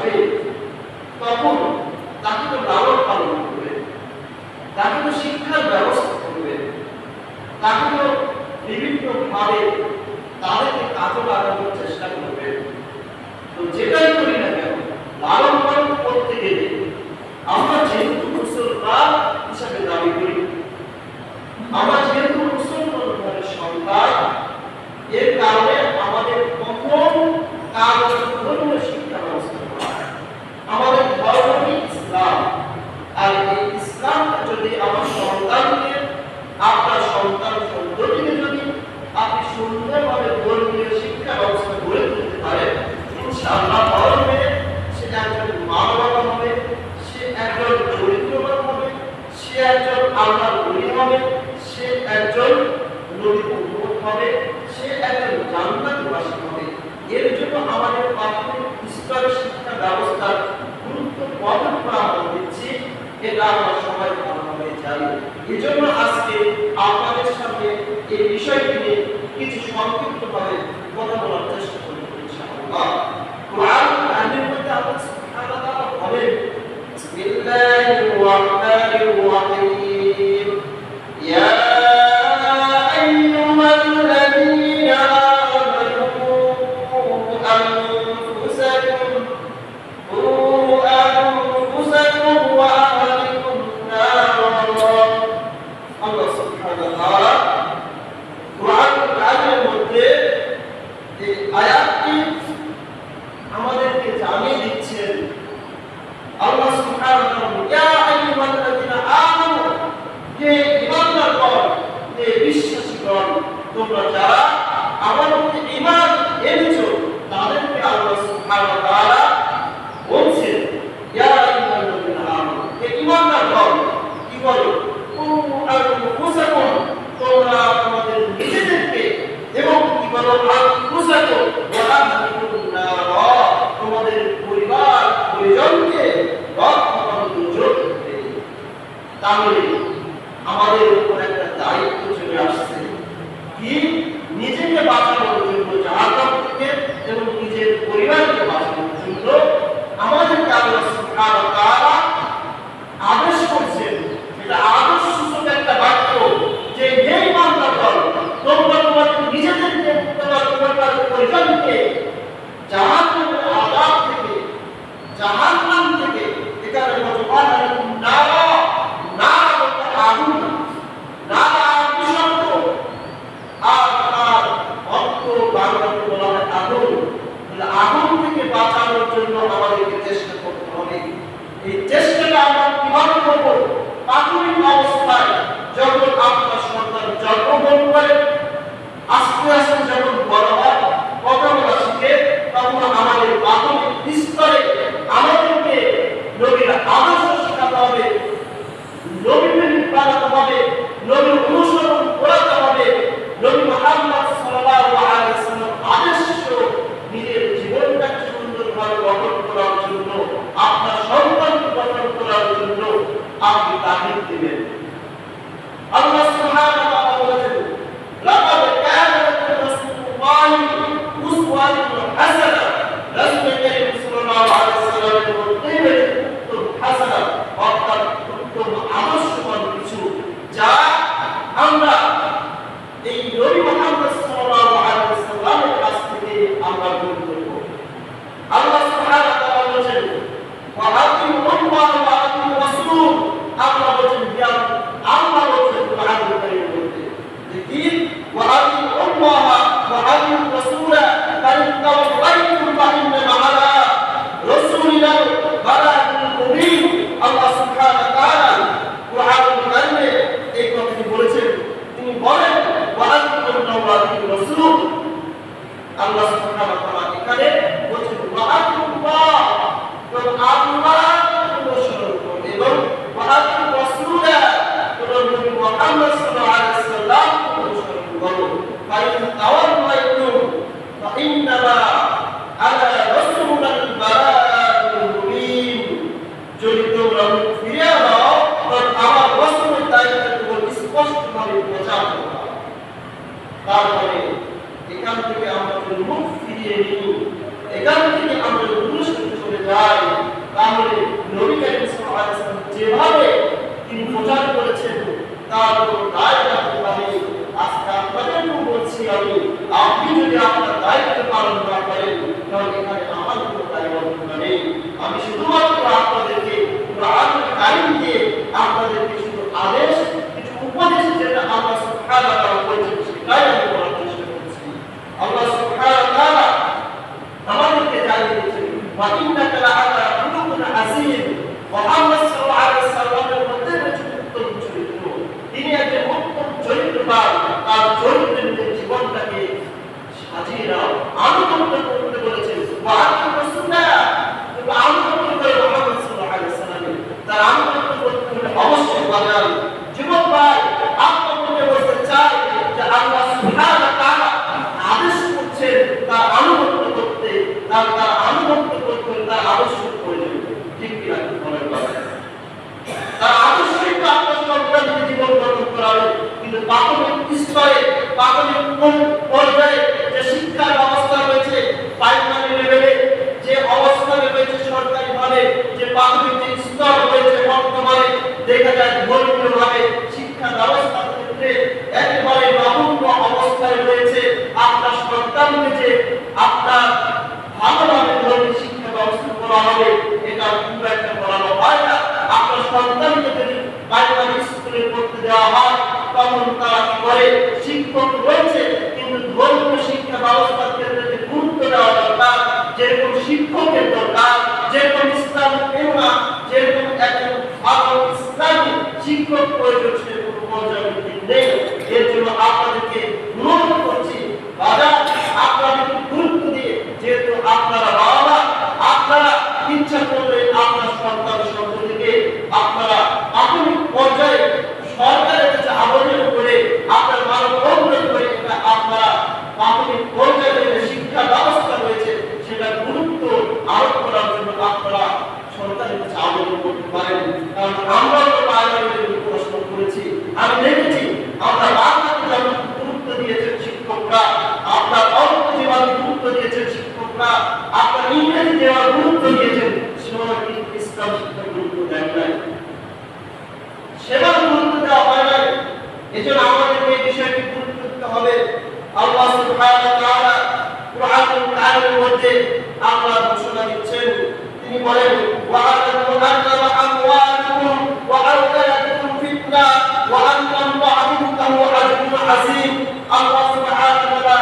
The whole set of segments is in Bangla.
আসবে তখন তাকে তো লালন পালন করবে, তাকে তো শিক্ষার ব্যবস্থা করবে, তাকে তো বিভিন্নভাবে তাদেরকে কাজে লাগানোর চেষ্টা করবে। তো যেটাই করি না কেন লালন পালন করতে গেলে আমরা যেহেতু মুসলমান হিসাবে দাবি করি, আমরা যেহেতু মুসলমান ঘরের সন্তান, এর কারণে আমাদের প্রথম কাজ ধর্মীয় শিক্ষা ব্যবস্থা করা। আমাদের ধর্ম ইসলাম, আর এই ইসলামটা যদি আমার সন্তানকে, আপনার সন্তান সন্ততিকে যদি আপনি সুন্দরভাবে ধর্মীয় শিক্ষা ব্যবস্থা গড়ে তুলতে পারেন, ইনশাআল্লাহ বড় হয়ে সে একজন মানবতা হবে, সে একজন চরিত্রবান হবে, সে একজন আল্লাহর ওলি হবে, সে একজন নবীর উম্মত হবে, সে একজন জান্নাতবাসী হবে। এর জন্য আমাদের প্রাথমিক স্তরের শিক্ষা ব্যবস্থার গুরুত্ব কতটা আমরা দিচ্ছি এটা আমরা সবাই ভালোভাবে জানি। এজন্য আজকে আপনাদের সামনে এই বিষয়টি নিয়ে কিছু সংক্ষিপ্তভাবে কথা বলার চেষ্টা করব ইনশাআল্লাহ। কোরআনের মধ্যে আল্লাহ সুবহানাহু ওয়া তাআলা বলেন, বিসমিল্লাহির রাহমানির রাহিম, ইয়া আমাদেরকে জানিয়ে দিচ্ছেন আল্লাহ সুবহানাহু ওয়া তাআলা, ইয়া আইয়ুহাল্লাযীনা আমানু, হে ঈমানদারগণ, হে বিশ্বাসীগণ, তোমরা যারা আমার প্রতি ঈমান এনেছো তাদেরকে আল্লাহ সুবহানাহু ওয়া তাআলা বলছেন, ইয়া আইয়ুহাল্লাযীনা আমানু, হে ঈমানদারগণ, কি বলো, আনফুসাকুম, তোমরা তোমাদের নিজেদেরকে, এবং কি বলো, আনফুসাকুম ওয়া আহলিকুম নারা, তোমাদের পরিবার পরিজনকে তাহলে আমাদের উপর একটা দায়িত্ব চলে আসছে, কি নিজেকে বাঁচানোর জন্য জাহান্নাম থেকে এবং নিজের পরিবারকে বাঁচানোর জন্য আমাদেরকে আল্লাহ সুবহানাহু ওয়া তাআলা আদেশ করছেন। এটা আদেশ সূচক একটা বাক্য যে হে ঈমানদারগণ, তোমরা তোমাদের নিজেদেরকে, তোমার পরিবার পরিজনকে জাহান্নামের আযাব থেকে, জাহান্নাম থেকে, এখানে ওয়াজবানাকুম নারা, নারা বলতে আগুন, নারা বিষাক্ত, আর তার অর্থ বাংলাতে বলা হয় আগুন। আগুন থেকে বাঁচানোর জন্য আমাদেরকে চেষ্টা করতে হবে। এই চেষ্টাটা আমরা কিভাবে করব? প্রাথমিক অবস্থায় যখন আপনার সন্তান জন্মগ্রহণ করে, আস্তে আস্তে যখন বড় হয়, কথা বলা শিখে, তখন আমাদের প্রাথমিক স্তরে আমাদেরকে নবীর আদর্শ শেখাতে হবে, নবী প্রেমিক বানাতে হবে, নবীর অনুসরণ করাতে হবে, নবী মুহাম্মদ সাল্লাল্লাহু আলাইহি ওয়াসাল্লাম আদেশ নিজের জীবনটাকে সুন্দরভাবে গঠন করার জন্য, আপনার সন্তানকে গঠন করার জন্য আপনি তাগিদ দিবেন। আল্লাহ সুবহানাহু ওয়া তাআলা বলেছেন, লাকাদ কানা লাকুম রাসূলুল্লাহি উসওয়াতুন হাসানাহ, রাসূল কারীম সাল্লাল্লাহু আলাইহি ওয়াসাল্লামের মধ্যে উত্তম হাসানা, অর্থাৎ উত্তম আদর্শবান কিছু যা আমরা এই নবী মুহাম্মদ সাল্লাল্লাহু আলাইহি ওয়াসাল্লামের কাছ থেকে আমরা গ্রহণ করব। আল্লাহ সুবহানাহু ওয়া তাআলা বলেন, ওয়া আতিউল্লাহ ওয়া আতিউর রাসূল, আল্লাহ বলেন, আল্লাহ বলেন কোরআনুল কারীমের মধ্যে, দেখেন, ওয়া আতিউল্লাহ ওয়া আতিউর রাসূল কারিম তাওয়াল্লাইতুম ফাইন্নামা আলা রাসূলিনা বালাগুল মুবিন। আল্লাহ সুবহানাহু ওয়া তাআলা কোরআনুল কারীমে এই কথাটি বলেছেন। তিনি বলেন, ওয়া আতিউল্লাহ ওয়া আতিউর রাসূল, আল্লাহ সুবহানাহু ওয়া তাআলা এখানে বলেছেন ওয়া আতিউল্লাহ, এবং আল্লাহর অনুসরণ করুন, এবং ওয়া আতিউর রাসূল, এবং নবী মুহাম্মদ সাল্লাল্লাহু আলাইহি ওয়াসাল্লাম অনুসরণ করুন। ফাইন তাওয়াল্লাইতুম ফাইন্নামা আলা রাসূলিল বালাগুল মুবিন, যদি তোমরা ফিরে যাও তখন আমার রাসূলের দায়িত্ব কেবল স্পষ্টভাবে প্রচার করা। তারপরে এখান থেকে আমরা মুখ ফিরিয়ে নিই, এখান থেকে আমরা অনুসরণ চলে যাই, আমার কোনো দায়িত্ব নেই। আজকে আপনাদেরকেও বলছি আমি, আপনি যদি আপনার দায়িত্ব পালন না করেন তাহলে এখানে আমার কোনো দায়িত্ব নেই। আমি শুধুমাত্র আপনাদেরকে কোরআনুল কারীম দিয়ে আপনাদেরকে শুধু আদেশ, কিছু উপদেশ যেটা আল্লাহ সুবহানাহু ওয়া তাআলা বলেছেন সেটাই আমি বলার চেষ্টা করছি। আল্লাহ সুবহানাহু ওয়া তাআলা আমাদেরকে জানিয়ে দিয়েছেন, ওয়া ইন্নাকা লাআলা খুলুকুন আযীম। মুহাম্মদ সাল্লাল্লাহু আলাইহি ওয়াসাল্লামের মধ্যে রয়েছে উত্তম চরিত্র। তিনি একজন উত্তম চরিত্রবান, তার চরিত্রের জীবনটাকে সাজিয়ে নাও, আনুগত্য করতে বলেছেন। ওয়া আতিউ রাসূলা, তুমি আনুগত্য করে মুহাম্মদ সাল্লাল্লাহু আলাইহি ওয়াসাল্লামের, তার আনুগত্য করতে হলে অবশ্যই বাজান জীবন ভাই আপনাকে বলতে চাই যে আল্লাহ সুবহানাহু ওয়া তাআলা আদেশ করছেন তার আনুগত্য করতে, তার আনুগত্য করতে তার আবশ্যক প্রয়োজন। ঠিক কি না বলেন বাবা? তার আদর্শই তো আপনার সন্তানকে জীবন গঠন করাবে। কিন্তু প্রাথমিক স্তরে, প্রাথমিক পর্যায়ে যে শিক্ষার ব্যবস্থা রয়েছে, প্রাইমারি লেভেলে যে অবস্থা রয়েছে, সরকারি ভাবে যে প্রাথমিক যে স্তর রয়েছে, বর্তমানে দেখা যায় ধর্মীয়ভাবে শিক্ষা ব্যবস্থার ক্ষেত্রে একেবারে নগণ্য অবস্থায় রয়েছে। আপনার সন্তানকে যে আপনার ভালোভাবে ধর্মীয় শিক্ষা ব্যবস্থা করা হবে, এটা খুব একটা করানো হয় না। আপনার সন্তানকে যদি প্রাইমারি স্কুলে পড়তে দেওয়া হয়, তখন তারা কি করে, শিক্ষক রয়েছে কিন্তু ধর্মীয় শিক্ষা ব্যবস্থার ক্ষেত্রে যে গুরুত্ব দেওয়া দরকার, যেরকম শিক্ষকের দরকার, যেরকম ইসলাম প্রেরণা, যেরকম একজন ভালো ইসলামী শিক্ষক প্রয়োজন, সেরকম পর্যায়ে নেই। এর জন্য আপনাদেরকে অনুরোধ করছি, বাজার আপনাদেরকে গুরুত্ব দিয়ে, যেহেতু আপনারা বাবা, আপনারা ইচ্ছা করলে আপনার সন্তান সন্ততিকে আপনারা প্রাথমিক পর্যায়ে সরকারের কাছে আবেদন করে আপনার মানব অনুরোধ করে এটা আপনারা প্রাথমিক পর্যায়ে যে শিক্ষা ব্যবস্থা রয়েছে সেটা গুরুত্ব আরোপ করার জন্য আপনারা সরকারের কাছে আবেদন করতে পারেন। কারণ আমরা তো প্রাইমারিতে পড়াশোনা করেছি, আমি দেখেছি আমরা বাংলাকে যেমন গুরুত্ব দিয়েছেন শিক্ষকরা, আপনার অঙ্ক যেভাবে গুরুত্ব দিয়েছেন শিক্ষকরা, আপনার ইংরেজি যেভাবে গুরুত্ব দিয়েছেন, সেভাবে কিন্তু ইসলাম শিক্ষার গুরুত্ব দেন নাই, সেভাবে গুরুত্ব দেওয়া হয় নাই। এজন্য আমাদেরকে এই বিষয়টি গুরুত্ব দিতে হবে। আল্লাহ সুবহানাহু ওয়া তাআলা কুরআনুল কারীমের মধ্যে আল্লাহ ঘোষণা দিচ্ছেন, তিনি বলেন, ওয়া আলামু আন্নামা আমওয়ালুকুম ওয়া আওলাদুকুম ফিতনা ওয়া আন্নাল্লাহা ইনদাহু আজরুন আযীম। আল্লাহ সুবহানাহু ওয়া তাআলা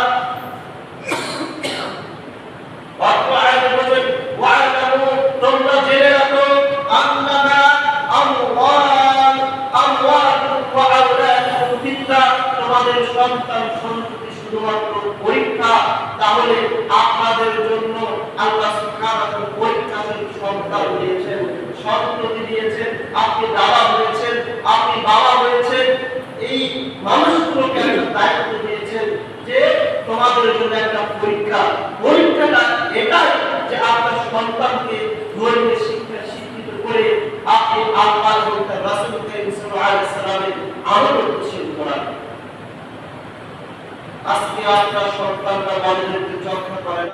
ওয়া আলামু, তোমরা জেনে রাখো, আন্নামা আমওয়ালুকুম ওয়া আওলাদুকুম ফিতনা, তোমাদের সন্তান সন্ততি শুধুমাত্র পরীক্ষা। তাহলে আপনাদের জন্য আল্লাহ সুবহানাহু ওয়া তাআলা পরীক্ষা সন্তান দিয়েছেন, সন্ততি দিয়েছেন, আপনি দাদা হয়েছেন, আপনি বাবা হয়েছেন, এই মানুষগুলোকে একটা দায়িত্ব দিয়েছেন যে তোমাদের জন্য একটা পরীক্ষা। পরীক্ষাটা এটাই যে আপনার সন্তানকে ধর্মীয় শিক্ষা শিক্ষিত করে আপনি আল্লাহ এবং তার রাসূল সাল্লাল্লাহু আলাইহি ওয়াসাল্লামের আনুগত্যশীল করান। আজকে আপনার সন্তানরা বড়দেরকে যত্ন করেন।